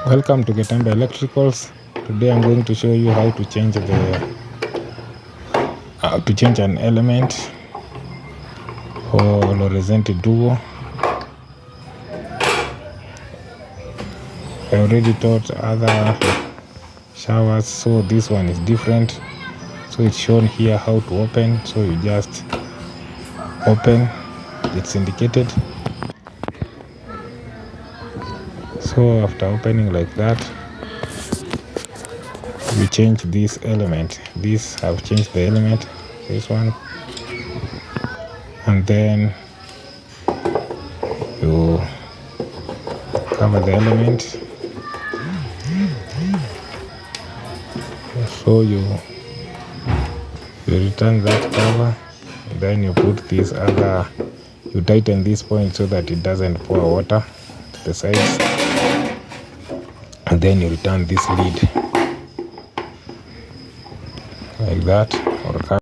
Welcome to Getembe Electricals. Today I'm going to show you how to change an element for Lorenzeti Duo. I already taught other showers, so this one is different. So it's shown here how to open. So you just open, it's indicated. So after opening like that, we change this element. This have changed the element, this one, and then you cover the element. So you return that cover, and then you put this other, you tighten this point so that it doesn't pour water to the sides, and then you return this lid like that, or